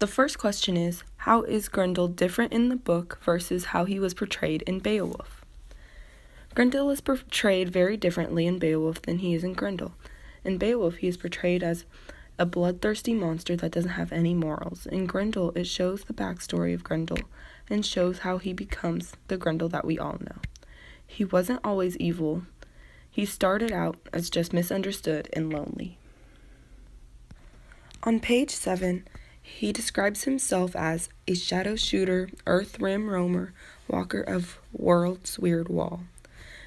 The first question is, how is Grendel different in the book versus how he was portrayed in Beowulf? Grendel is portrayed very differently in Beowulf than he is in Grendel. In Beowulf, he is portrayed as a bloodthirsty monster that doesn't have any morals. In Grendel, it shows the backstory of Grendel and shows how he becomes the Grendel that we all know. He wasn't always evil. He started out as just misunderstood and lonely. On page 7, he describes himself as a shadow shooter, earth rim roamer, walker of world's weird wall.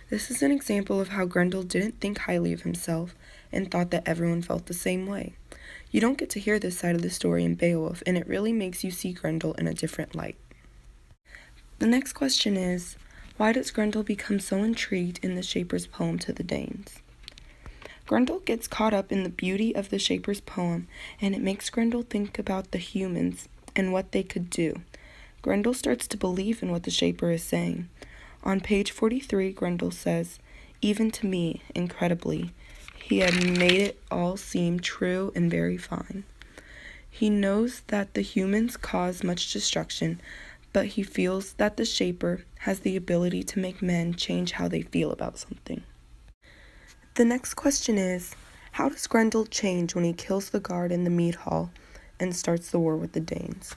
This is an example of how Grendel didn't think highly of himself and thought that everyone felt the same way. You don't get to hear this side of the story in Beowulf, and it really makes you see Grendel in a different light. The next question is, why does Grendel become so intrigued in the Shaper's poem to the Danes? Grendel gets caught up in the beauty of the Shaper's poem, and it makes Grendel think about the humans and what they could do. Grendel starts to believe in what the Shaper is saying. On page 43, Grendel says, "Even to me, incredibly, he had made it all seem true and very fine. He knows that the humans cause much destruction, but he feels that the Shaper has the ability to make men change how they feel about something." The next question is, how does Grendel change when he kills the guard in the mead hall and starts the war with the Danes?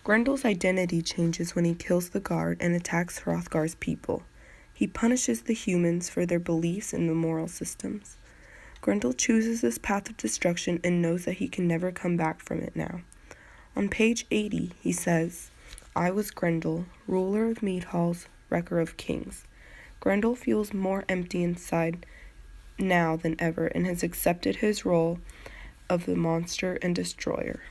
Grendel's identity changes when he kills the guard and attacks Hrothgar's people. He punishes the humans for their beliefs in the moral systems. Grendel chooses this path of destruction and knows that he can never come back from it now. On page 80, he says, "I was Grendel, ruler of mead halls, wrecker of kings." Grendel feels more empty inside now than ever and has accepted his role of the monster and destroyer.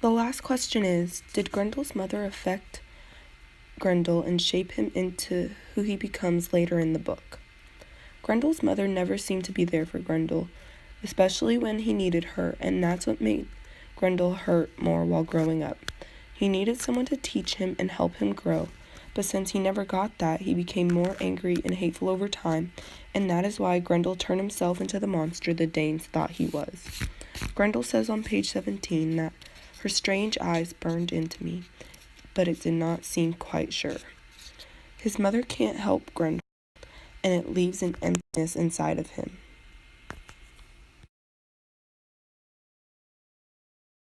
The last question is, did Grendel's mother affect Grendel and shape him into who he becomes later in the book? Grendel's mother never seemed to be there for Grendel, especially when he needed her, and that's what made Grendel hurt more while growing up. He needed someone to teach him and help him grow, but since he never got that, he became more angry and hateful over time, and that is why Grendel turned himself into the monster the Danes thought he was. Grendel says on page 17 that her strange eyes burned into me, but it did not seem quite sure. His mother can't help Grendel, and it leaves an emptiness inside of him.